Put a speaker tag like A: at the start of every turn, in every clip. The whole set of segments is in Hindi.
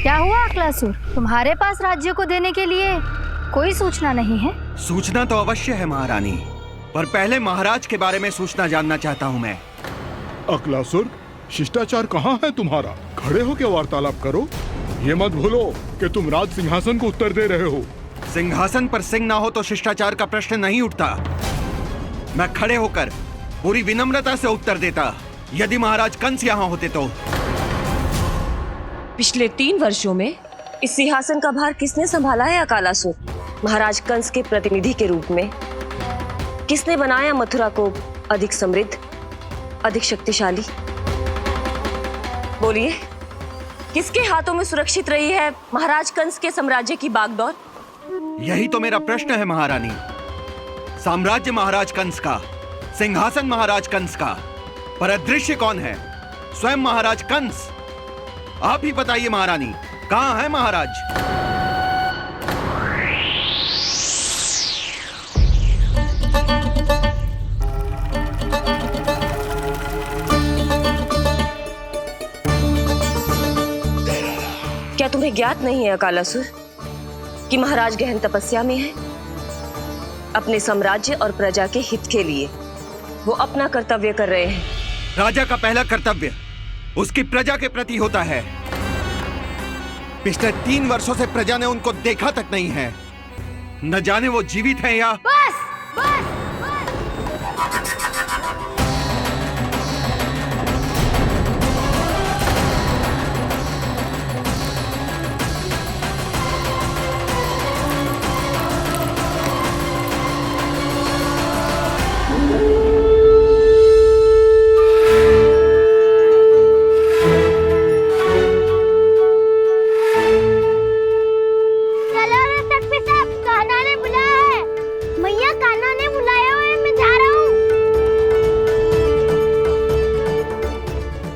A: क्या हुआ अक्लासुर? तुम्हारे पास राज्य को देने के लिए कोई सूचना नहीं है?
B: सूचना तो अवश्य है महारानी, पर पहले महाराज के बारे में सूचना जानना चाहता हूँ मैं।
C: अक्लासुर, शिष्टाचार कहाँ है तुम्हारा? खड़े होकर वार्तालाप करो। ये मत भूलो कि तुम राज सिंहासन को उत्तर दे रहे हो।
B: सिंहासन पर सिंह ना हो तो शिष्टाचार का प्रश्न नहीं उठता। मैं खड़े होकर पूरी विनम्रता से उत्तर देता यदि महाराज कंस यहाँ होते तो।
D: पिछले 3 वर्षों में इस सिंहासन का भार किसने संभाला है अकालासुर? महाराज कंस के प्रतिनिधि के रूप में किसने बनाया मथुरा को अधिक समृद्ध, अधिक शक्तिशाली? बोलिए, किसके हाथों में सुरक्षित रही है महाराज कंस के साम्राज्य की बागडोर?
B: यही तो मेरा प्रश्न है महारानी। साम्राज्य महाराज कंस का, सिंहासन महाराज कंस का, पर अदृश्य कौन है? स्वयं महाराज कंस। आप ही बताइए महारानी, कहाँ है महाराज?
D: क्या तुम्हें ज्ञात नहीं है अकालासुर कि महाराज गहन तपस्या में है? अपने साम्राज्य और प्रजा के हित के लिए वो अपना कर्तव्य कर रहे हैं।
B: राजा का पहला कर्तव्य उसकी प्रजा के प्रति होता है। पिछले 3 वर्षों से प्रजा ने उनको देखा तक नहीं है। न जाने वो जीवित हैं या...
A: बस बस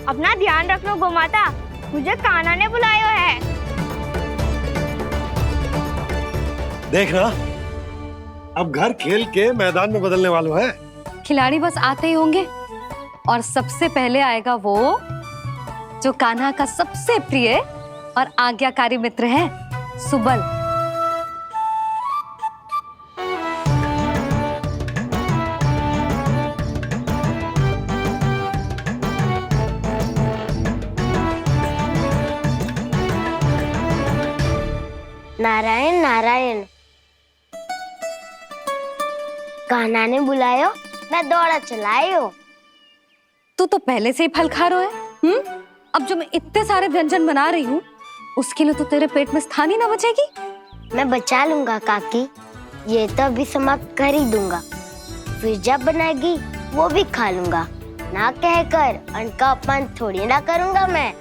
E: अपना ध्यान रखना गोमाता, मुझे कान्हा ने बुलाया है।
F: देख रहा, अब घर खेल के मैदान में बदलने वालों है।
G: खिलाड़ी बस आते ही होंगे और सबसे पहले आएगा वो जो कान्हा का सबसे प्रिय और आज्ञाकारी मित्र है, सुबल।
E: नारायण नारायण, कान्हा ने बुलायो, मैं दौड़ा चलायो।
G: तू तो पहले से ही फल खा रहा है। अब जो मैं इतने सारे व्यंजन बना रही हूँ उसके लिए तो तेरे पेट में स्थान ही ना बचेगी।
E: मैं बचा लूंगा काकी, ये तो अभी समाप्त कर ही दूंगा, फिर जब बनाएगी वो भी खा लूंगा। ना कहकर अन्न का अपमान थोड़ी ना करूंगा मैं।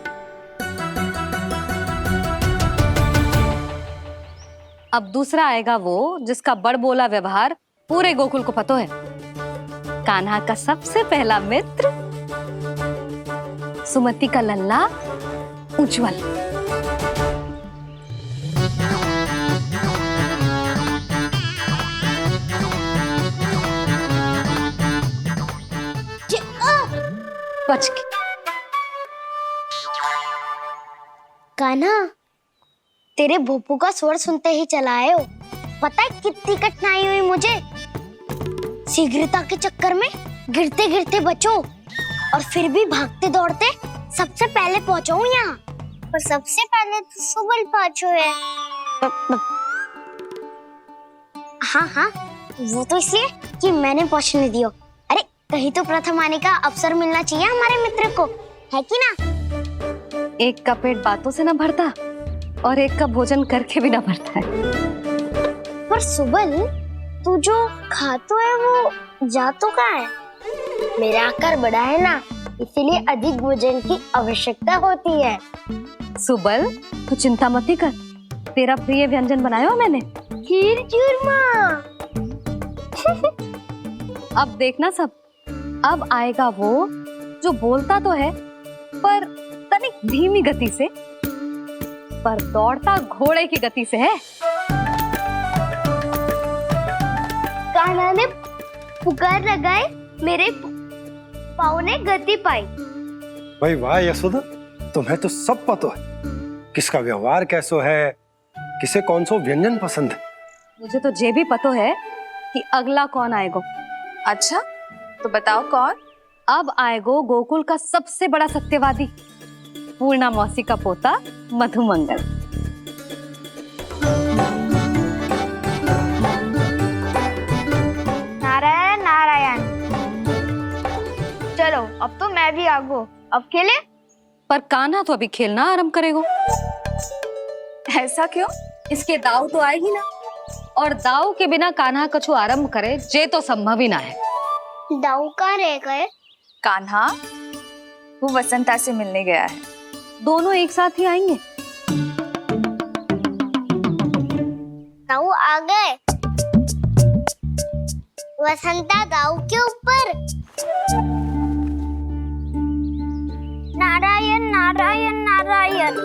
G: अब दूसरा आएगा वो जिसका बड़बोला व्यवहार पूरे गोकुल को पता है, कान्हा का सबसे पहला मित्र, सुमति का लल्ला उज्जवल। बच के।
E: कान्हा, तेरे भोपू का स्वर सुनते ही चला आए हो। पता है कितनी कठिनाई हुई मुझे। शीघ्रता के चक्कर में गिरते गिरते बचो और फिर भी भागते दौड़ते सबसे पहले पहुंचो यहाँ। पर सबसे पहले तो सुबल पहुंचो है। हाँ हाँ, वो तो इसलिए कि मैंने पहुंचने दियो। अरे कहीं तो प्रथम आने का अवसर मिलना चाहिए हमारे मित्र को, है कि ना?
G: एक का पेट बातों से ना भरता और एक का भोजन करके भी ना भरता है।
E: पर सुबल, तू जो खातो है वो जातो का है। मेरा आकार बड़ा है ना, इसीलिए अधिक भोजन की आवश्यकता होती है।
G: सुबल, तू चिंता मत कर, तेरा प्रिय व्यंजन बनाया हो मैंने,
E: खीर चूरमा।
G: अब देखना सब, अब आएगा वो जो बोलता तो है पर तनिक धीमी गति से, पर दौड़ता घोड़े की गति से है।
E: कान्हा ने पुकार लगाए, मेरे पाँव ने गति पाई।
F: भाई वाह यशोदा, तुम्हें तो सब पता है। किसका व्यवहार कैसो है, किसे कौन सो व्यंजन पसंद है।
G: मुझे तो ये भी पता है कि अगला कौन आएगो।
H: अच्छा, तो बताओ कौन?
G: अब आएगो गोकुल का सबसे बड़ा सत्यवादी, पूर्णा मौसी का पोता मधुमंगल।
E: नारायण नारायण। चलो अब तो मैं भी आगो, अब खेले।
G: पर कान्हा तो अभी खेलना आरंभ करेगो।
H: ऐसा क्यों?
G: इसके दाव तो आए ही ना, और दाव के बिना कान्हा कछु आरंभ करे जे तो संभव ही ना है।
E: दाऊ कहाँ रह गए?
H: कान्हा, वो वसंता से मिलने गया है।
G: दोनों एक साथ ही आएंगे।
E: दाऊ आ गए। वसंता दाऊ के ऊपर। नारायण नारायण नारायण।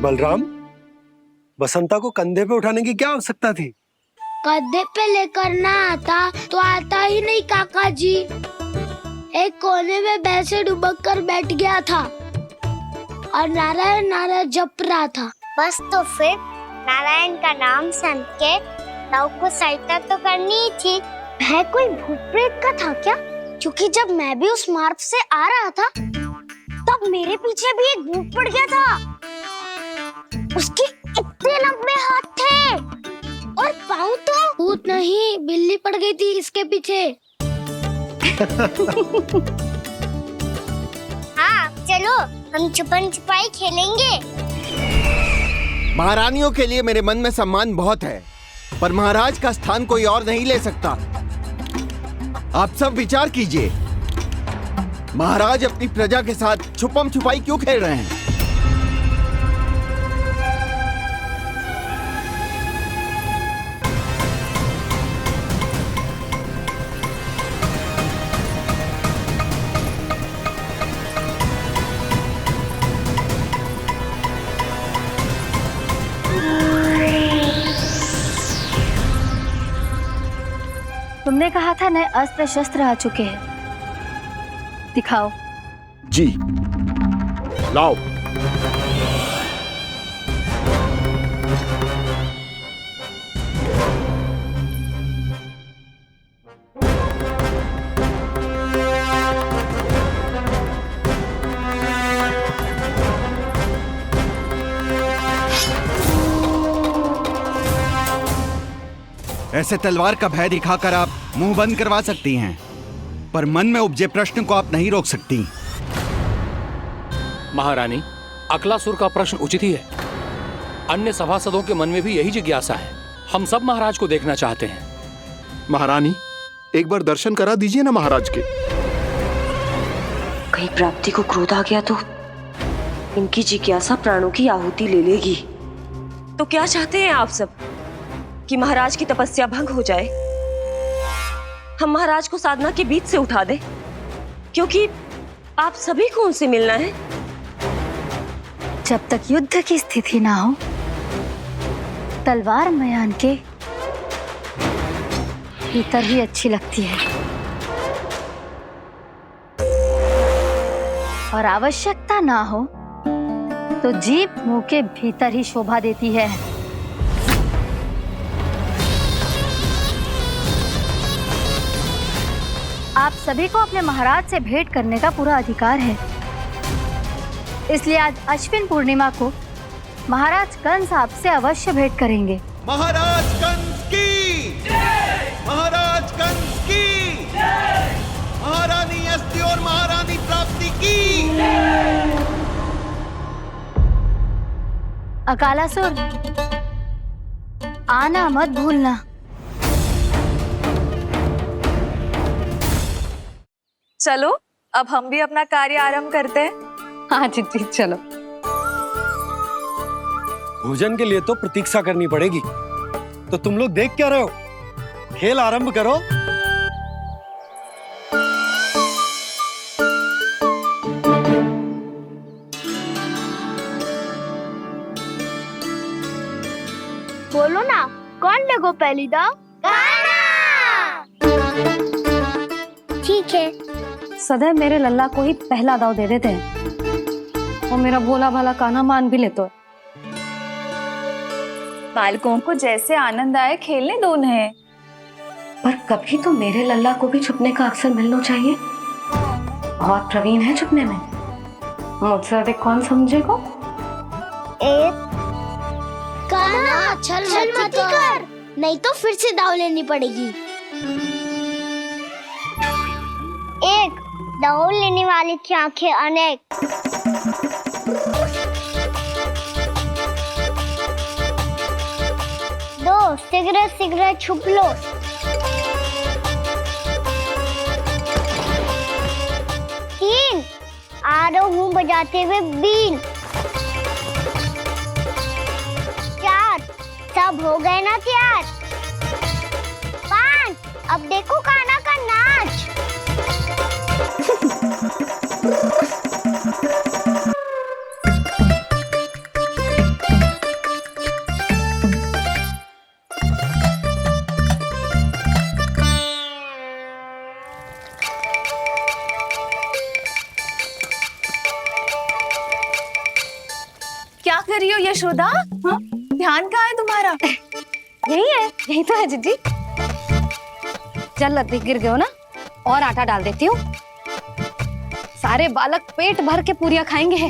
F: बलराम, बसंता को कंधे पे उठाने की क्या आवश्यकता थी?
E: कंधे पे लेकर ना आता तो आता ही नहीं काका जी। एक कोने में वैसे डुबक कर बैठ गया था और नारायण नारायण जप रहा था। बस तो फिर नारायण का नाम सुन के दाऊ को सहायता तो करनी ही थी। वह कोई भूत प्रेत का था क्या? क्योंकि जब मैं भी उस मार्ग से आ रहा था तब मेरे पीछे भी एक भूत पड़ गया था। उसके इतने लंबे हाथ थे और पाँव तो भूत नहीं, बिल्ली पड़ गई थी इसके पीछे। हाँ चलो हम छुपन छुपाई खेलेंगे।
B: महारानियों के लिए मेरे मन में सम्मान बहुत है, पर महाराज का स्थान कोई और नहीं ले सकता। आप सब विचार कीजिए, महाराज अपनी प्रजा के साथ छुपम छुपाई क्यों खेल रहे हैं?
A: तुमने कहा था नए अस्त्र शस्त्र आ चुके हैं, दिखाओ।
C: जी लाओ।
B: ऐसे तलवार का भय दिखाकर आप मुंह बंद करवा सकती हैं, पर मन में उपजे प्रश्न को आप नहीं रोक सकती।
I: महारानी, अकलासुर का प्रश्न उचित ही है। अन्य सभासदों के मन में भी यही जिज्ञासा है। हम सब महाराज को देखना चाहते हैं।
C: महारानी, एक बार दर्शन करा दीजिए ना महाराज के।
D: कहीं प्राप्ति को क्रोध आ गया तो इनकी जिज्ञासा प्राणों की आहुति ले लेगी। तो क्या चाहते हैं आप सब? कि महाराज की तपस्या भंग हो जाए? हम महाराज को साधना के बीच से उठा दें? क्योंकि आप सभी को उनसे मिलना है।
A: जब तक युद्ध की स्थिति ना हो, तलवार मयान के भीतर ही अच्छी लगती है, और आवश्यकता ना हो तो जीभ मुंह के भीतर ही शोभा देती है। आप सभी को अपने महाराज से भेंट करने का पूरा अधिकार है, इसलिए आज अश्विन पूर्णिमा को महाराज कंस आपसे अवश्य भेंट करेंगे।
B: महाराज कंस की जय! महाराज कंस की जय! महारानी अस्ति और महारानी प्राप्ति की जय!
A: अकालासुर, आना मत भूलना।
H: चलो अब हम भी अपना कार्य आरंभ करते हैं।
G: हाँ जी चलो।
F: भोजन के लिए तो प्रतीक्षा करनी पड़ेगी, तो तुम लोग देख क्या रहे हो? खेल आरंभ करो।
E: बोलो ना, कौन लगो पहली दाव? ठीक है।
G: सदैव मेरे लल्ला को ही पहला दाव दे देते हैं। वो मेरा भोला भाला कान्हा मान भी लेते।
H: बालकों को जैसे आनंद आए खेलने दो उन्हें।
G: पर कभी तो मेरे लल्ला को भी छुपने का अवसर मिलना चाहिए। बहुत प्रवीण है छुपने में, मुझसे अधिक कौन समझेगा।
E: कान्हा छल मत कर, नहीं तो फिर से दाव लेनी पड़ेगी। एक दाव लेने वाली की आंखें अनेक। दो सिगरेट सिगरेट छुप लो। तीन आ रहा हूँ बजाते हुए बीन। चार सब हो गए ना तैयार। पांच अब देखो कान्हा का नाच।
H: क्या कर रही हो यशोदा? हाँ? ध्यान कहाँ है तुम्हारा?
G: यही है, यही तो है जीजी। चल अधिक गिर गए हो ना, और आटा डाल देती हूँ। सारे बालक पेट भर के पूरियां खाएंगे।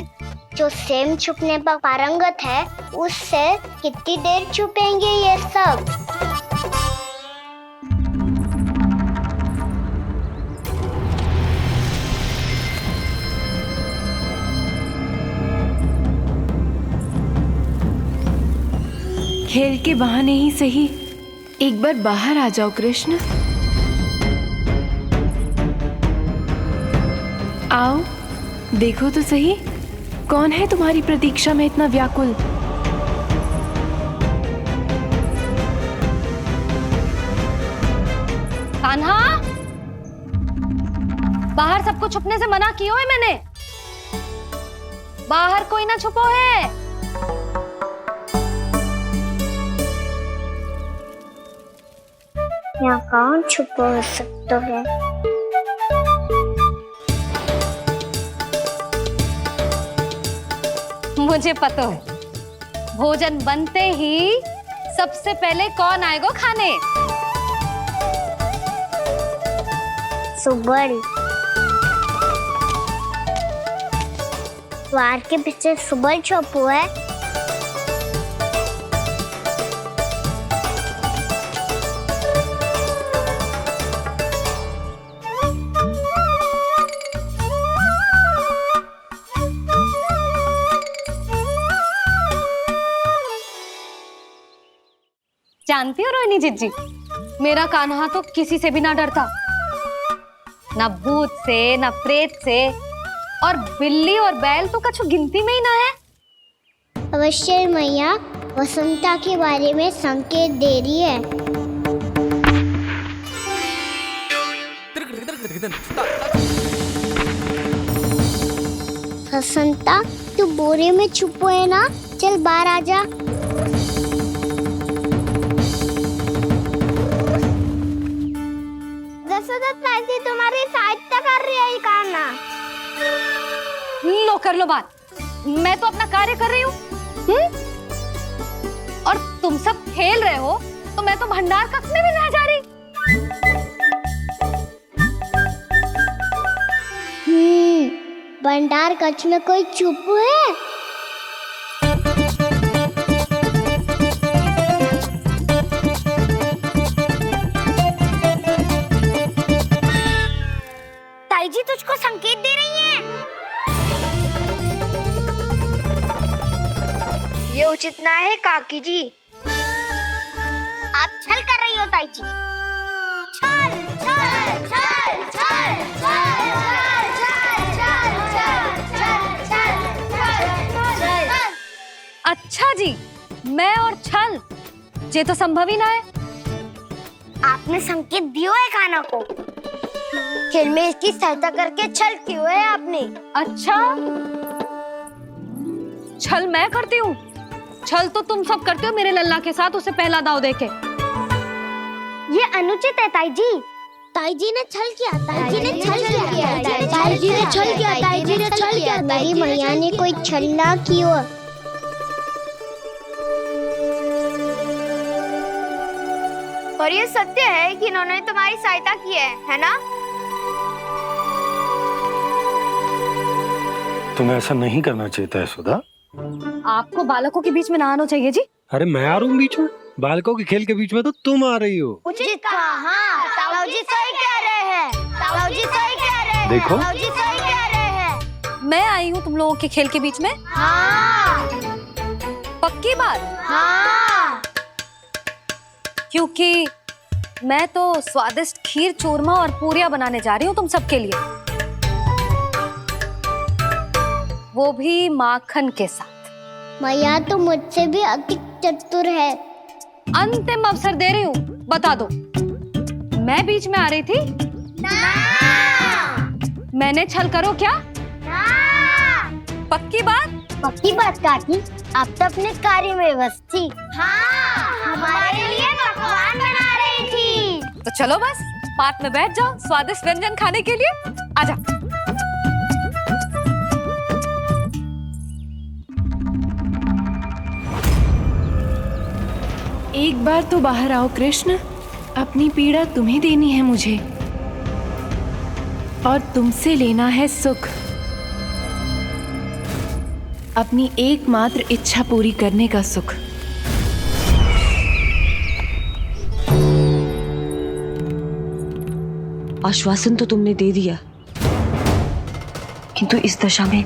E: जो सेम छुपने पर पारंगत है, उससे कितनी देर छुपेंगे ये सब?
J: खेल के बहाने ही सही एक बार बाहर आ जाओ कृष्ण। आओ देखो तो सही, कौन है तुम्हारी प्रतीक्षा में इतना व्याकुल।
G: कान्हा, बाहर सबको छुपने से मना किया है मैंने। बाहर कोई ना छुपो है।
E: यहाँ कौन छुपा हो सकता है?
G: मुझे पता है, भोजन बनते ही सबसे पहले कौन आएगा खाने?
E: सुबल। द्वार के पीछे सुबल छुपा है।
G: जानती हो रोहिणी जीजी, मेरा कान्हा तो किसी से भी ना डरता, ना भूत से, ना प्रेत से, और बिल्ली और बैल तो कछु गिनती में ही ना है।
E: अवश्य मैया वसंता के बारे में संकेत दे रही है। वसंता तू बोरे में छुपो है ना, चल बाहर आ जा। तुम्हारी सहायता कर रही है कान्हा।
G: लो कर लो बात, मैं तो अपना कार्य कर रही हूँ। और तुम सब खेल रहे हो तो मैं तो भंडार कक्ष में भी रह जा रही।
E: भंडार कक्ष में कोई चुप है? ताई जी तुझको संकेत दे रही हैं। ये उचित ना है काकी जी। आप छल कर रही हो ताई जी। छल छल छल छल छल छल।
G: अच्छा जी, मैं और छल ये तो संभव ही ना है।
E: आपने संकेत दियो है कान्हा को, खेल में इसकी सहायता करके छल क्यों है आपने?
G: अच्छा, छल मैं करती हूँ? छल तो तुम सब करते हो मेरे लल्ला के साथ, उसे पहला दाव देके।
E: ये अनुचित है ताई जी। ताई जी ने छल किया, ताई जी ने छल किया, ताई जी ने छल किया, ताई जी ने छल किया। मेरी मैया ने कोई छल ना की हो।
K: और ये सत्य है कि इन्होंने तुम्हारी सहायता की है ना?
F: तुम्हें ऐसा नहीं करना चाहिए था यशोदा।
G: आपको बालकों के बीच में ना आना चाहिए जी।
F: अरे मैं आ रहा हूँ बीच में? बालकों के खेल के बीच में तो तुम आ रही हो।
E: उचित कहा। हाँ, ताऊ जी सही कह रहे हैं, ताऊ जी सही कह रहे हैं,
F: देखो।
E: ताऊ जी सही कह रहे हैं।
G: मैं आई हूँ तुम लोगों के खेल के बीच में?
E: हाँ,
G: पक्की बात?
E: हाँ।
G: क्योंकि मैं तो स्वादिष्ट खीर, चूरमा और पूरियां बनाने जा रही हूँ तुम सबके लिए, वो भी माखन के साथ।
E: मैया तो मुझसे भी अधिक चतुर है।
G: अंतिम अवसर दे रही हूँ, बता दो, मैं बीच में आ रही थी?
E: ना।
G: मैंने छल करो क्या?
E: ना।
G: पक्की बात?
E: पक्की बात काकी, आप तो अपने कार्य में व्यस्त थी। हाँ, हमारे लिए पकवान बना रही थी।
G: तो चलो बस पात में बैठ जाओ स्वादिष्ट व्यंजन खाने के लिए। आजा।
J: एक बार तो बाहर आओ कृष्ण, अपनी पीड़ा तुम्हें देनी है मुझे, और तुमसे लेना है सुख। अपनी एकमात्र इच्छा पूरी करने का सुख।
D: आश्वासन तो तुमने दे दिया, किंतु इस दशा में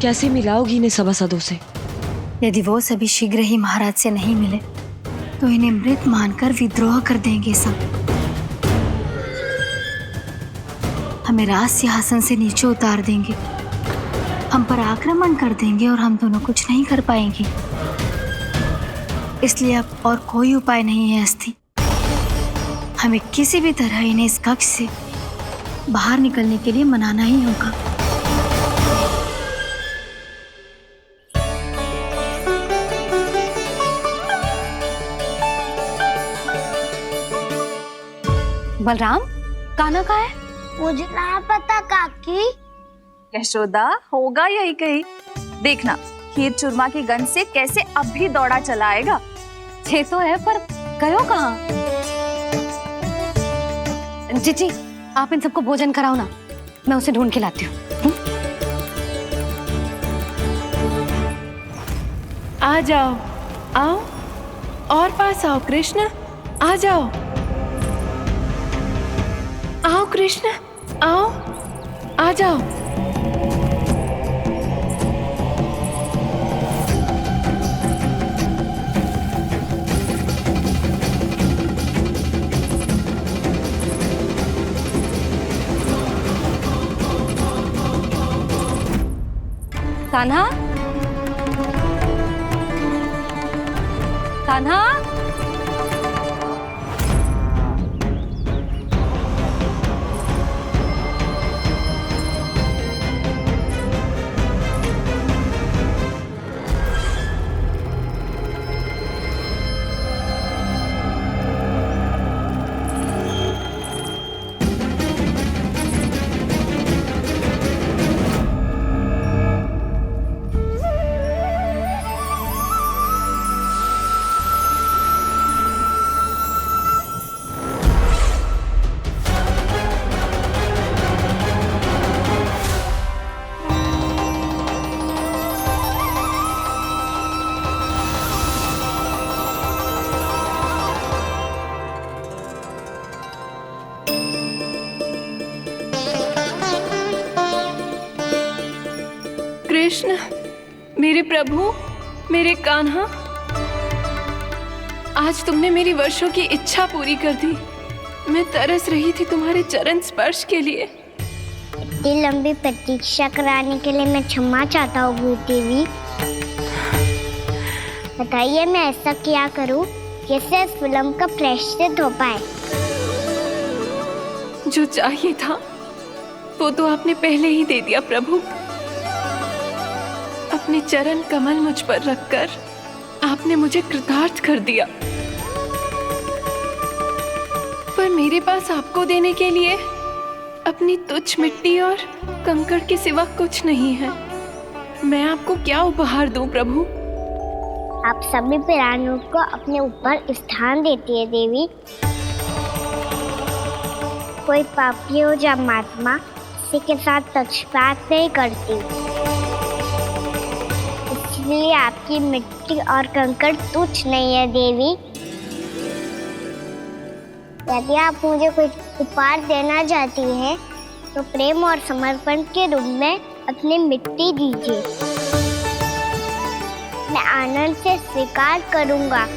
D: कैसे मिलाओगी इन्हें सभासदों से?
A: यदि वो सभी शीघ्र ही महाराज से नहीं मिले तो इन्हें मृत मानकर विद्रोह कर देंगे सब। हमें राज सिंहासन से नीचे उतार देंगे, हम पर आक्रमण कर देंगे और हम दोनों कुछ नहीं कर पाएंगे। इसलिए अब और कोई उपाय नहीं है अस्थि। हमें किसी भी तरह इन्हें इस कक्ष से बाहर निकलने के लिए मनाना ही होगा।
G: बलराम, कान्हा कहाँ है?
E: मुझे ना पता काकी।
H: यशोदा, होगा यही कहीं। देखना खीर चूरमा की गंध से कैसे अब भी दौड़ा चला आएगा।
G: छे तो है, पर गयो कहाँ? जीजी, आप इन सबको भोजन कराओ ना, मैं उसे ढूंढ के लाती हूँ।
J: आ जाओ, आओ और पास आओ कृष्ण, आ जाओ। आओ कृष्ण, आओ, आ जाओ।
G: कान्हा, कान्हा,
J: कृष्ण, मेरे प्रभु, मेरे कान्हा, आज तुमने मेरी वर्षों की इच्छा पूरी कर दी। मैं तरस रही थी तुम्हारे चरण स्पर्श के लिए।
E: इतनी लंबी प्रतीक्षा कराने के लिए मैं क्षमा चाहता हूँ भूत देवी। बताइए मैं ऐसा क्या करूँ जिससे इस विलंब का प्रायश्चित हो पाए?
J: जो चाहिए था वो तो आपने पहले ही दे दिया प्रभु। अपने चरण कमल मुझ पर रखकर आपने मुझे कृतार्थ कर दिया। पर मेरे पास आपको देने के लिए अपनी तुच्छ मिट्टी और कंकड़ के सिवा कुछ नहीं है। मैं आपको क्या उपहार दूं प्रभु?
E: आप सभी प्राणियों को अपने ऊपर स्थान देती है देवी। कोई पापी हो या महात्मा किसी के साथ पक्षपात नहीं करती, इसलिए आपकी मिट्टी और कंकड़ तुच्छ नहीं है देवी। यदि आप मुझे कोई उपहार देना चाहती हैं, तो प्रेम और समर्पण के रूप में अपनी मिट्टी दीजिए। मैं आनंद से स्वीकार करूंगा।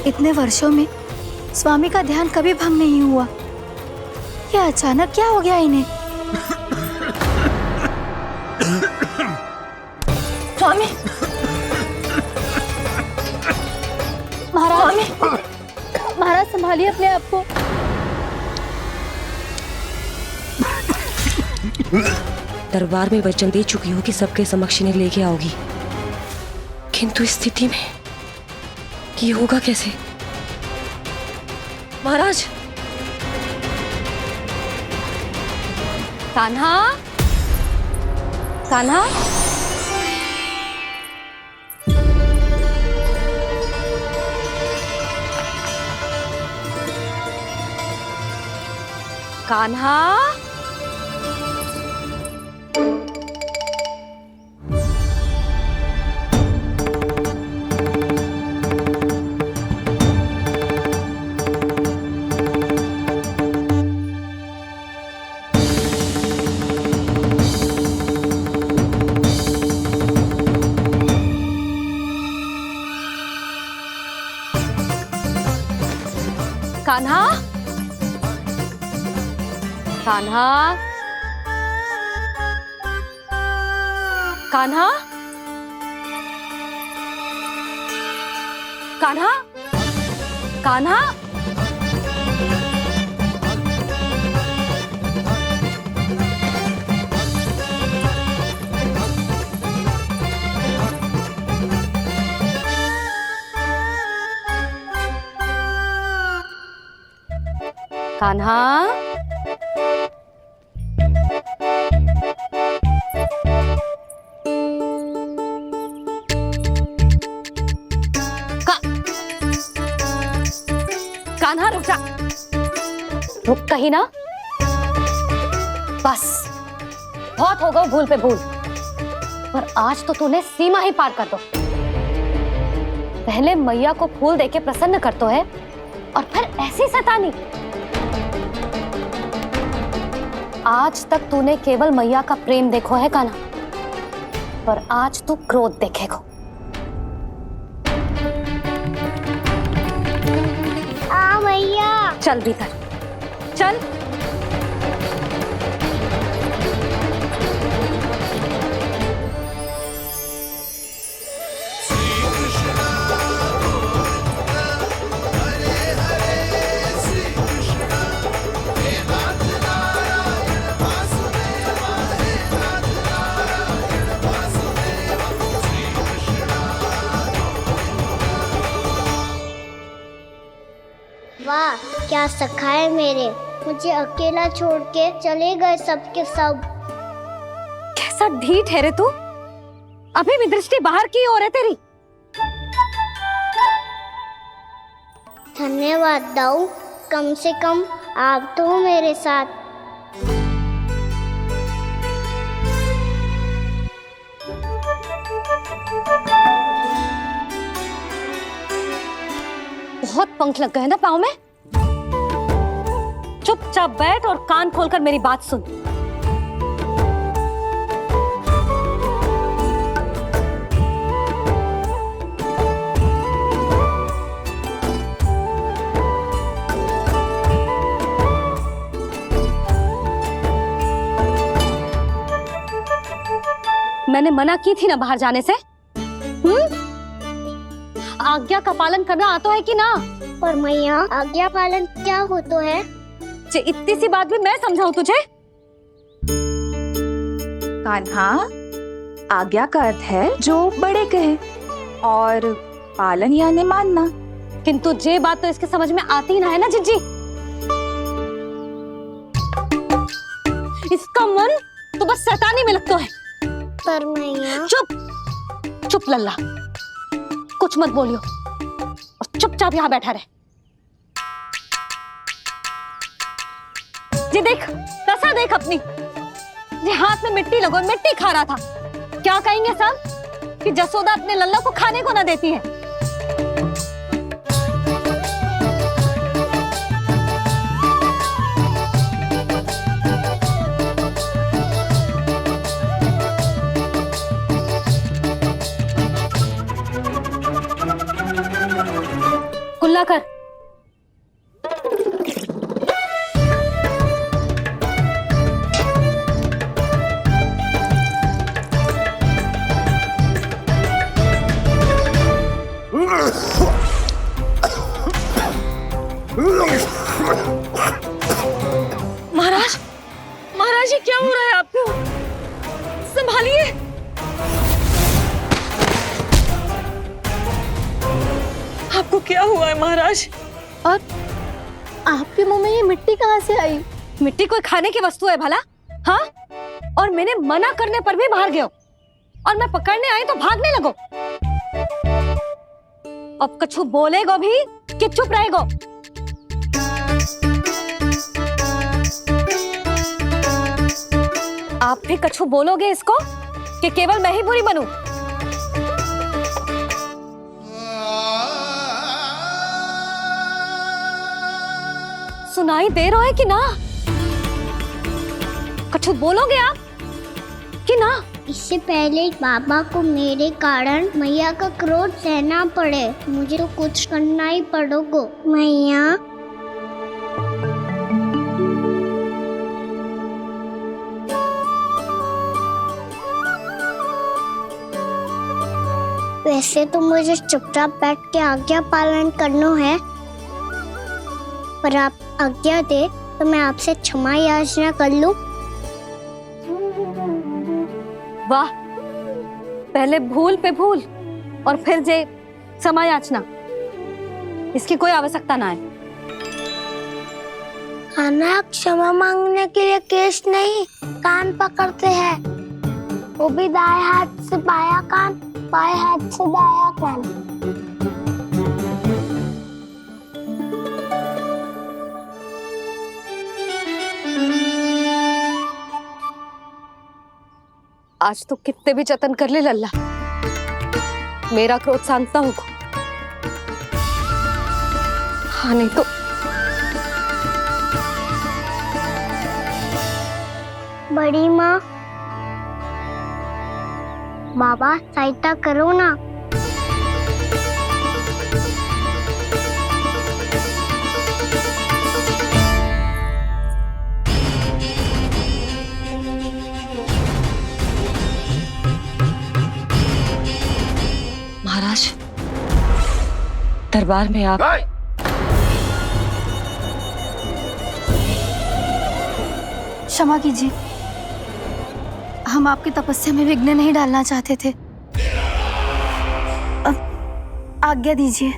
A: इतने वर्षों में स्वामी का ध्यान कभी भंग नहीं हुआ। ये अचानक क्या हो गया इन्हें?
G: स्वामी,
A: महाराज, महाराज संभालिए अपने आप को।
D: दरबार में वचन दे चुकी हो कि सबके समक्ष इन्हें लेके आओगी, किंतु इस स्थिति में ये होगा कैसे? महाराज,
G: कान्हा, कान्हा, कान्हा, कान्हा, कान्हा, कान्हा, कान्हा, कान्हा, कान्हा, कान्हा रुक जा, रुक कहीं ना। बस बहुत हो गया भूल पे भूल, पर आज तो तूने सीमा ही पार कर दो। पहले मैया को फूल देके प्रसन्न कर तो है, और फिर ऐसी सतानी। आज तक तूने केवल मैया का प्रेम देखो है कान्हा, पर आज तू क्रोध देखेगा।
E: मैया,
G: चल भीतर चल।
E: वाह, क्या सखा है मेरे। मुझे अकेला छोड़ के चले गए सबके सब।
G: कैसा ढीठ है रे तू। अभी भी दृष्टि बाहर की ओर है तेरी।
E: धन्यवाद दाऊ, कम से कम आप तो हो मेरे साथ।
G: बहुत पंख लग गए ना पाँव में। चुपचाप बैठ और कान खोलकर मेरी बात सुन। मैंने मना की थी ना बाहर जाने से। आज्ञा का पालन करना आता है कि ना?
E: पर मैया, आज्ञा पालन क्या होता है?
G: इतनी सी बात भी मैं समझाऊं तुझे?
H: कान्हा, आज्ञा का अर्थ है जो बड़े कहे और पालन यानी मानना।
G: किंतु ये बात तो इसके समझ में आती ना है ना जिज्जी। इसका मन तो बस शैतानी में लगता है।
E: पर मैया।
G: चुप चुप लल्ला, कुछ मत बोलियो और चुपचाप यहाँ बैठा रहे। ये देख, दशा देख अपनी। ये हाथ में मिट्टी लगो, मिट्टी खा रहा था। क्या कहेंगे सब कि जसोदा अपने लल्ला को खाने को ना देती है। कुल्ला कर। महाराज, महाराज ये क्या हो रहा है आपको? संभालिए। आपको क्या हुआ है महाराज?
A: और आपके मुंह में ये मिट्टी कहाँ से आई?
G: मिट्टी कोई खाने की वस्तु है भला? हाँ? और मैंने मना करने पर भी बाहर गए और मैं पकड़ने आई तो भागने लगो। अब कछु बोलेगो भी कि चुप रहेगो? आप भी कछु बोलोगे इसको कि केवल मैं ही बुरी बनूं? सुनाई दे रहा है कि ना? कछु बोलोगे आप कि ना?
E: इससे पहले बाबा को मेरे कारण मैया का क्रोध सहना पड़े, मुझे तो कुछ करना ही पड़ेगा। मैया, वैसे तो मुझे चुपचाप बैठ के आज्ञा पालन करना है, पर आप आज्ञा दे तो मैं आपसे क्षमा याचना कर लूं।
G: वाह, पहले भूल पे भूल और फिर जे क्षमा याचना। इसकी कोई आवश्यकता ना है।
E: खाना क्षमा मांगने के लिए केस नहीं, कान पकड़ते हैं, वो भी दाएं हाथ से बायां कान, बाएं हाथ से दायां कान।
G: आज तो कितने भी जतन कर ले लल्ला, मेरा क्रोध शांत ना होगा। हाँ नहीं तो
E: बड़ी माँ, बाबा सहायता करो ना।
D: महाराज, दरबार में आप
A: क्षमा कीजिए, हम आपकी तपस्या में विघ्न नहीं डालना चाहते थे। अब आज्ञा दीजिए।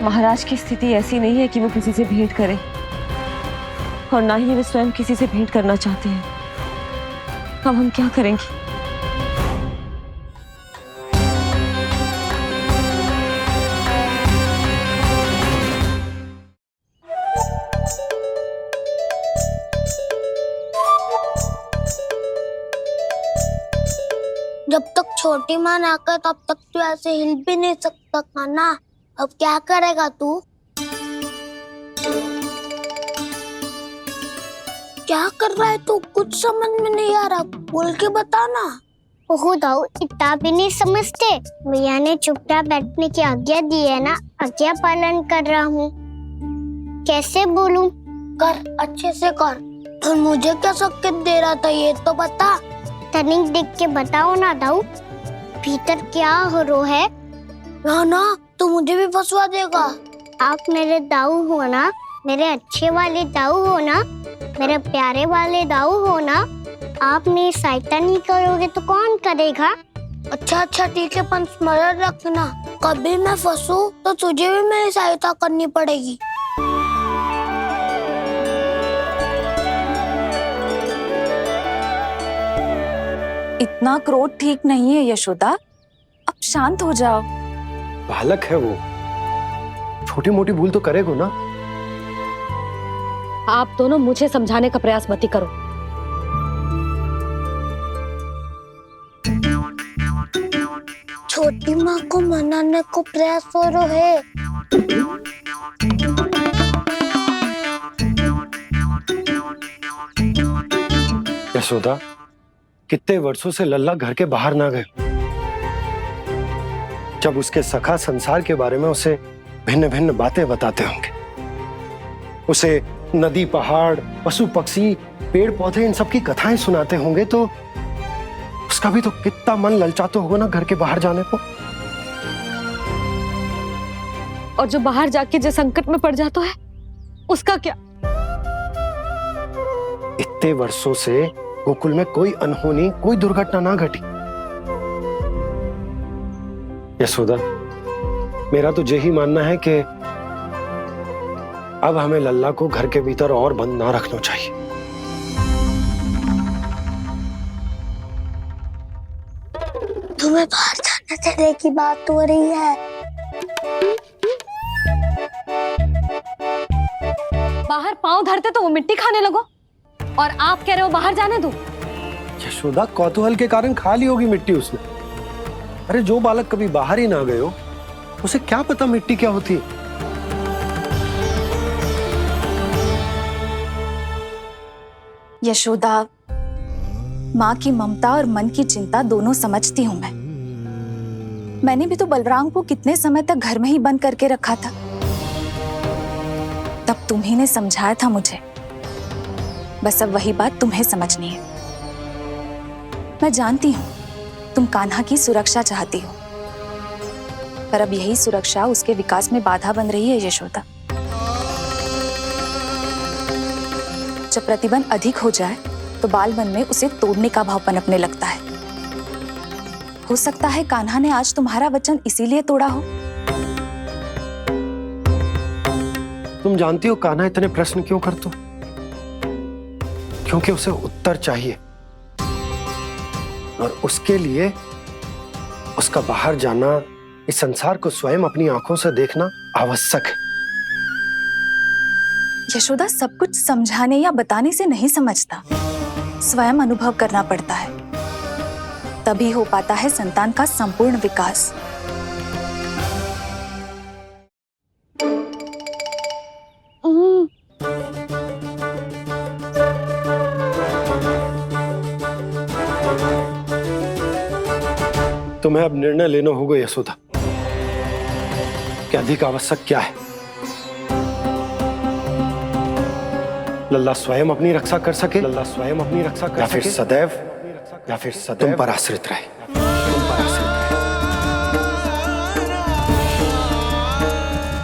D: महाराज की स्थिति ऐसी नहीं है कि वो किसी से भेंट करे, और ना ही वे स्वयं किसी से भेंट करना चाहते हैं। अब हम क्या करेंगे?
E: जब तक छोटी माँ ना कर तब तक तू ऐसे हिल भी नहीं सकता कान्हा। अब क्या करेगा तू? क्या कर रहा है तू? कुछ समझ में नहीं आ रहा, बोल के बता ना। ओहो दाऊ, इतना भी नहीं समझते। भैया ने चुपचाप बैठने की आज्ञा दी है ना, आज्ञा पालन कर रहा हूँ। कैसे बोलूं? कर, अच्छे से कर। और मुझे क्या संकेत दे रहा था ये तो बता। तनिक देख के बताओ ना दाऊ, भीतर क्या हो रहा है? ना ना, तू मुझे भी फंसवा देगा। आप मेरे दाऊ हो ना, मेरे अच्छे वाले दाऊ हो ना, मेरे प्यारे वाले दाऊ हो ना। आप मेरी सहायता नहीं करोगे तो कौन करेगा? अच्छा अच्छा ठीक है, पर स्मरण रखना, कभी मैं फंसू तो तुझे भी मेरी सहायता करनी पड़ेगी।
H: इतना क्रोध ठीक नहीं है यशोदा, अब शांत हो जाओ।
F: बालक है वो, छोटी मोटी भूल तो करेगा ना।
G: आप दोनों मुझे समझाने का प्रयास मत ही करो।
E: छोटी माँ को मनाने को प्रयास हो रहा है।
F: यशोदा, कितने वर्षों से लल्ला घर के बाहर ना गए। जब उसके सखा संसार के बारे में उसे भिन्न भिन्न बातें बताते होंगे, उसे नदी, पहाड़, पशु पक्षी, पेड़ पौधे, इन सब की कथाएं सुनाते होंगे, तो उसका भी तो कितना मन ललचाता होगा ना घर के बाहर जाने को।
G: और जो बाहर जाके जो संकट में पड़ जाता है उसका क्या?
F: इतने वर्षों से गोकुल में कोई अनहोनी, कोई दुर्घटना ना घटी। यशोदा, मेरा तो यही मानना है कि अब हमें लल्ला को घर के भीतर और बंद ना रखना चाहिए।
E: तुम्हें बाहर जाने देने की बात हो रही है।
G: बाहर पांव धरते तो वो मिट्टी खाने लगो, और आप कह रहे हो बाहर जाने दो।
F: यशोदा, कौतूहल के कारण खा ली होगी मिट्टी उसने। अरे जो बालक कभी बाहर ही ना गए हो, उसे क्या पता मिट्टी क्या होती है।
H: यशोदा, माँ की ममता और मन की चिंता दोनों समझती हूँ मैं। मैंने भी तो बलराम को कितने समय तक घर में ही बंद करके रखा था। तब तुम्ही ने समझाया था मुझे, बस अब वही बात तुम्हें समझनी है। मैं जानती हूँ तुम कान्हा की सुरक्षा चाहती हो, पर अब यही सुरक्षा उसके विकास में बाधा बन रही है यशोदा। जब प्रतिबंध अधिक हो जाए तो बाल मन में उसे तोड़ने का भाव पनपने लगता है। हो सकता है कान्हा ने आज तुम्हारा वचन इसीलिए तोड़ा हो।
F: तुम जानती हो कान्हा इतने प्रश्न क्यों करता? क्योंकि उसे उत्तर चाहिए, और उसके लिए उसका बाहर जाना, इस संसार को स्वयं अपनी आंखों से देखना आवश्यक है।
H: यशोदा, सब कुछ समझाने या बताने से नहीं समझता, स्वयं अनुभव करना पड़ता है, तभी हो पाता है संतान का संपूर्ण विकास।
F: तुम्हें अब निर्णय लेना होगा यशोदा कि अधिक आवश्यक क्या है। लल्ला स्वयं अपनी रक्षा कर सके, लल्ला स्वयं अपनी रक्षा कर सके, या फिर सदैव तुम पर आश्रित रहे।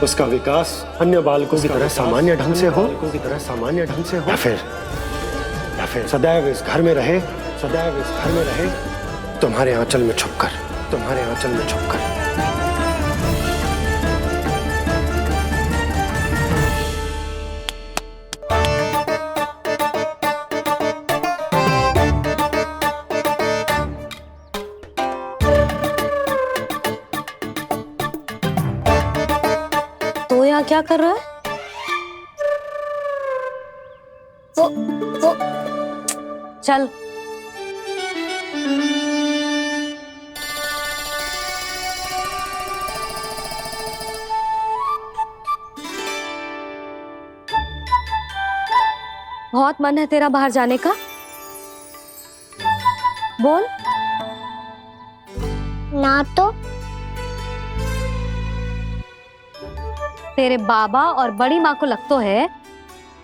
F: उसका विकास अन्य बालकों की तरह सामान्य ढंग से हो, या फिर सदैव इस घर में रहे, तुम्हारे आंचल में छुपकर।
G: तो यहाँ क्या कर रहा है?
E: वो
G: चल। बहुत मन है तेरा बाहर जाने का? बोल।
E: ना तो
G: तेरे बाबा और बड़ी माँ को लगता है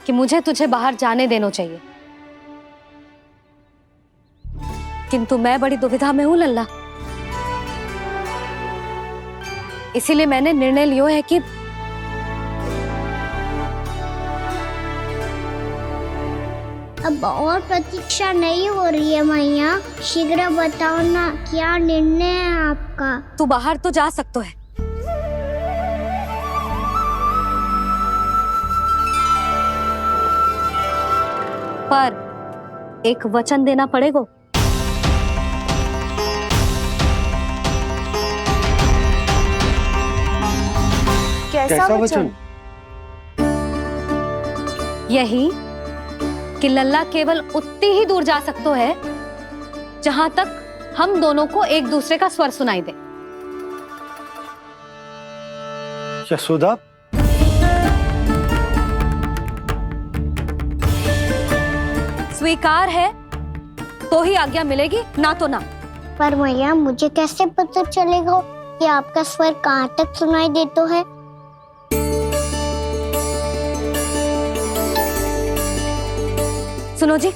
G: कि मुझे तुझे बाहर जाने देना चाहिए, किंतु मैं बड़ी दुविधा में हूं लल्ला। इसीलिए मैंने निर्णय लिया है कि
E: अब और प्रतीक्षा नहीं हो रही है मैया। शीघ्र बताओ ना, क्या निर्णय है आपका?
G: तू बाहर तो जा सकता है, पर एक वचन देना पड़ेगा।
F: कैसा वचन?
G: यही कि लल्ला केवल उतनी ही दूर जा सकता है जहां तक हम दोनों को एक दूसरे का स्वर सुनाई दे।
F: यशोदा,
G: स्वीकार है तो ही आज्ञा मिलेगी, ना तो ना।
E: पर मैया मुझे कैसे पता चलेगा कि आपका स्वर कहाँ तक सुनाई देता है?
G: सुनो जी,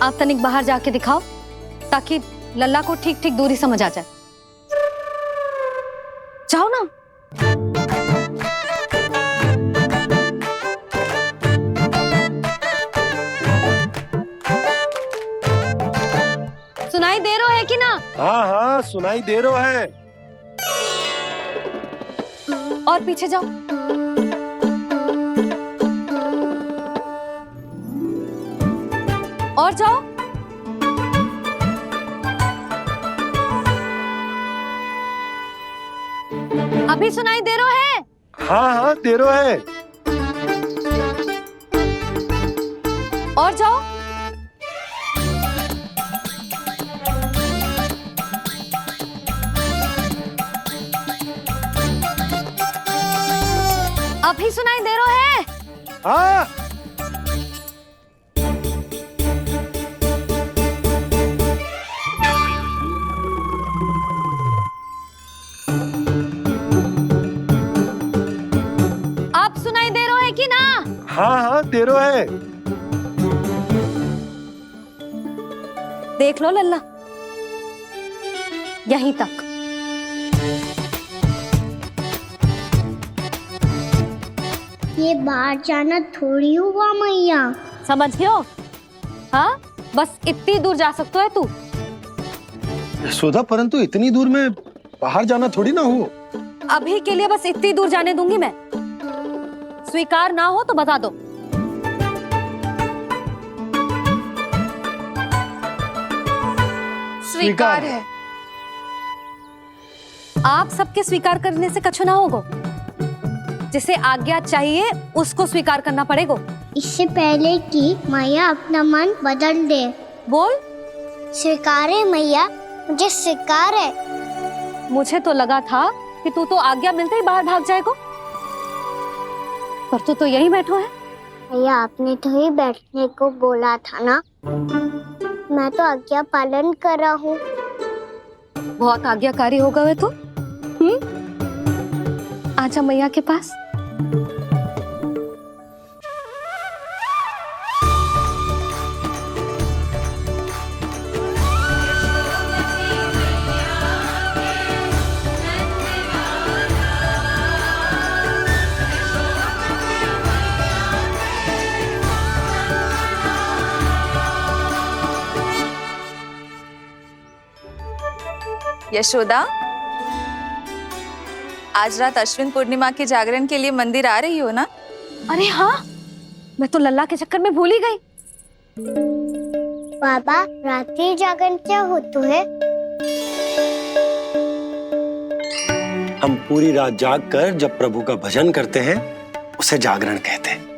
G: आप तनिक बाहर जाके दिखाओ ताकि लल्ला को ठीक ठीक दूरी समझ आ जाए। जाओ ना। सुनाई दे रहा है कि ना?
F: हाँ हाँ सुनाई दे रहा है।
G: और पीछे जाओ। और जाओ। अभी सुनाई दे रहा है?
F: हाँ हाँ दे रहा है।
G: और जाओ। अभी सुनाई दे रहा है?
F: हाँ।
G: आप सुनाई दे रहा है कि ना?
F: हाँ हाँ दे रहा है।
G: देख लो लल्ला, यहीं तक।
E: ये बाहर जाना थोड़ी हुआ मैया।
G: समझियो? हाँ, बस इतनी दूर जा सकता है तू।
F: यशोदा, परंतु इतनी दूर में बाहर जाना थोड़ी ना हो।
G: अभी के लिए बस इतनी दूर जाने दूंगी मैं। स्वीकार ना हो तो बता दो।
F: स्वीकार है।
G: आप सबके स्वीकार करने से कछु ना होगा। जिसे आज्ञा चाहिए उसको स्वीकार करना पड़ेगा।
E: इससे पहले कि मैया अपना मन बदल दे।
G: बोल।
E: स्वीकार है मैया, मुझे स्वीकार है।
G: मुझे तो लगा था कि तू तो आज्ञा मिलते ही बाहर भाग जाएगा, पर तू तो यहीं बैठो है।
E: मैया आपने तो ही बैठने को बोला था ना, मैं तो आज्ञा पालन कर रहा हूँ।
G: बहुत आज्ञाकारी होगा वे तो। आजा मैया के पास।
H: यशोदा, आज रात अश्विन पूर्णिमा के जागरण के लिए मंदिर आ रही हो ना?
G: अरे हाँ, मैं तो लल्ला के चक्कर में भूल ही गई।
E: बाबा, रात्रि जागरण क्या होता है?
F: हम पूरी रात जाग कर जब प्रभु का भजन करते हैं उसे जागरण कहते हैं।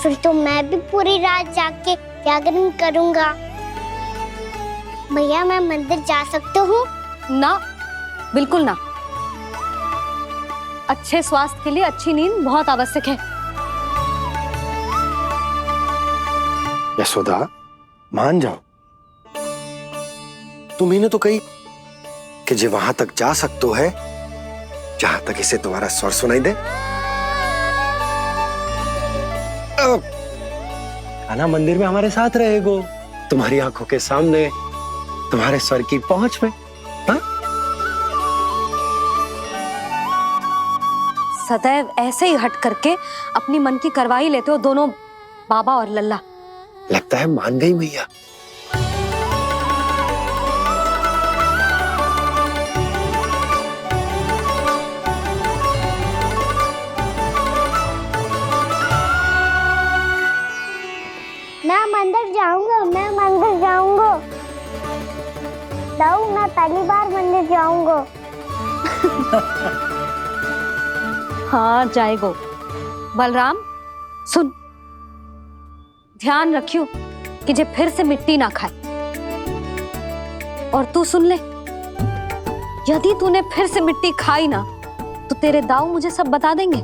E: फिर तो मैं भी पूरी रात जाग के जागरण करूंगा। भैया मैं मंदिर जा सकती हूँ?
G: ना, बिल्कुल ना। अच्छे स्वास्थ्य के लिए अच्छी नींद बहुत आवश्यक है।
F: यशोदा, मान जाओ। तुम्ही ने तो कही कि जे वहां तक जा सकते है जहां तक इसे तुम्हारा स्वर सुनाई दे। कान्हा मंदिर में हमारे साथ रहेगो, तुम्हारी आंखों के सामने, तुम्हारे स्वर की पहुंच में। हाँ?
G: सदैव ऐसे ही हट करके अपनी मन की करवाई लेते हो दोनों बाबा और लल्ला।
F: लगता है मान गई मैया।
E: मैं मंदिर जाऊंगा, मैं मंदिर जाऊंगा। दाऊ, मैं पहली बार मंदिर जाऊंगा।
G: हाँ जाएगो। बलराम सुन, ध्यान रखियो कि जे फिर से मिट्टी ना खाए। और तू सुन ले, यदि तूने फिर से मिट्टी खाई ना तो तेरे दाऊ मुझे सब बता देंगे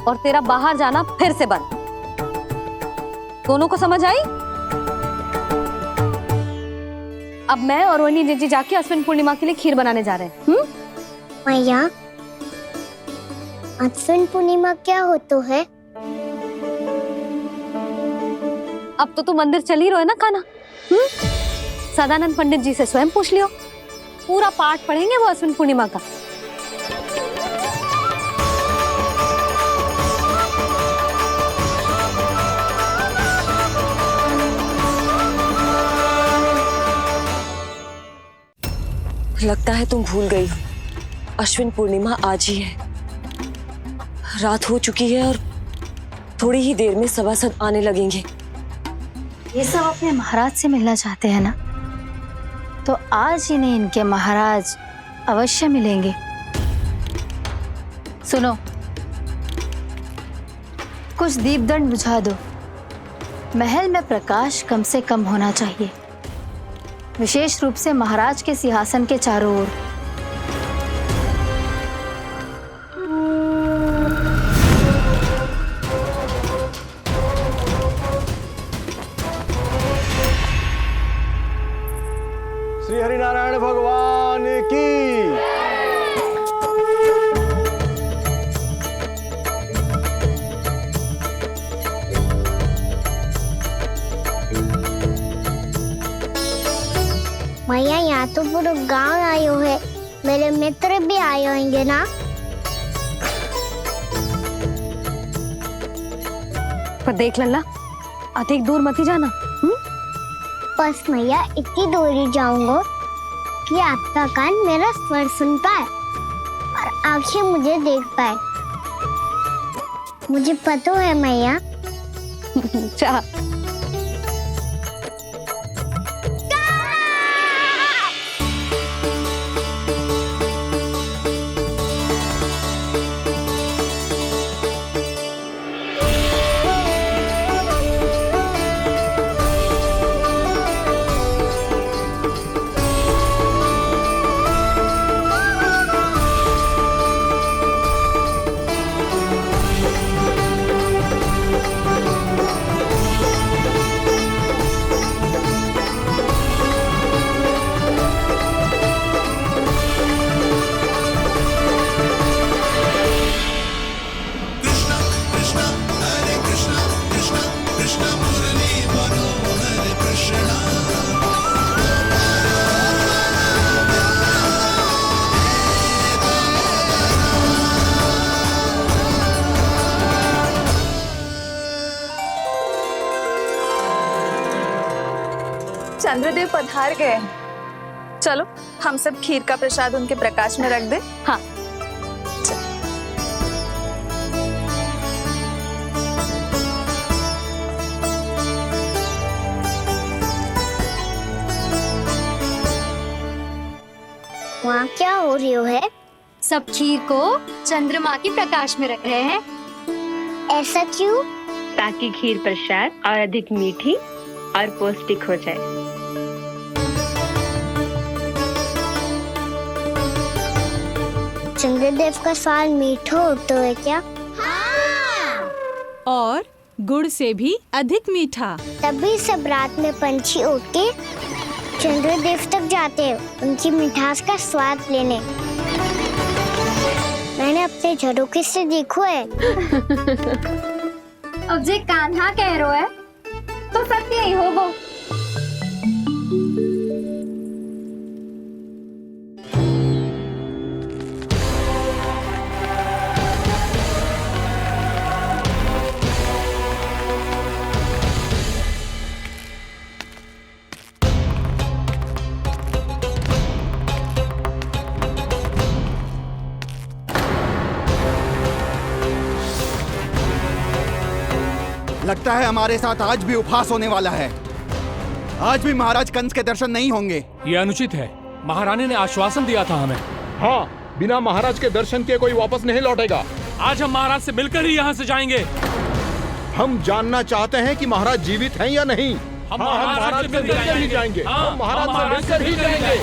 G: और तेरा बाहर जाना फिर से बंद। दोनों को समझ आई? अब मैं और रोहिणी जीजी जाके अश्विन पूर्णिमा के लिए खीर बनाने जा रहे हैं।
E: मैया, अश्विन पूर्णिमा क्या होता है?
G: अब तो तू मंदिर चल ही रहो है ना कान्हा? सदानंद पंडित जी से स्वयं पूछ लियो, पूरा पाठ पढ़ेंगे वो अश्विन पूर्णिमा का।
D: लगता है तुम भूल गई हो, अश्विन पूर्णिमा आज ही है। रात हो चुकी है और थोड़ी ही देर में सभासद आने लगेंगे।
A: ये सब अपने महाराज से मिलना चाहते हैं ना, तो आज इन्हें इनके महाराज अवश्य मिलेंगे। सुनो, कुछ दीपदंड बुझा दो। महल में प्रकाश कम से कम होना चाहिए, विशेष रूप से महाराज के सिंहासन के चारों ओर।
F: श्री हरिनारायण भगवान की।
E: मैया, यहाँ तो पूरा गांव आयो है, मेरे मित्र भी आए होंगे ना?
G: पर देख लल्ला, अधिक दूर मत ही जाना।
E: बस मैया इतनी दूर ही जाऊंगा कि आपका कान मेरा स्वर सुन पाए और आंखें मुझे देख पाए। मुझे पता है मैया।
G: जा।
H: चंद्रदेव पधार गए। चलो हम सब खीर का प्रसाद उनके प्रकाश में रख दे।
G: हाँ।
E: वाह, यहाँ क्या हो रही हो है?
A: सब खीर को चंद्रमा की प्रकाश में रख रहे हैं।
E: ऐसा क्यों?
L: ताकि खीर प्रसाद और अधिक मीठी और पौष्टिक हो जाए।
E: चंद्रदेव का स्वाद मीठा होता है क्या?
M: और गुड़ से भी अधिक मीठा।
E: तभी सब रात में पंछी उड़ के चंद्रदेव तक जाते हैं उनकी मिठास का स्वाद लेने। मैंने अपने झरोखे से देखो है।
A: अब जे कान्हा कह रहा है तो सत्य ही होगा।
B: लगता है हमारे साथ आज भी उपहास होने वाला है। आज भी महाराज कंस के दर्शन नहीं होंगे।
I: ये अनुचित है। महारानी ने आश्वासन दिया था हमें।
C: हाँ, बिना महाराज के दर्शन के कोई वापस नहीं लौटेगा।
I: आज हम महाराज से मिलकर ही यहाँ से जाएंगे।
C: हम जानना चाहते हैं कि महाराज जीवित हैं या नहीं।
I: हम
C: महाराज से मिलकर ही जाएंगे। हम महाराज से मिलकर ही जाएंगे।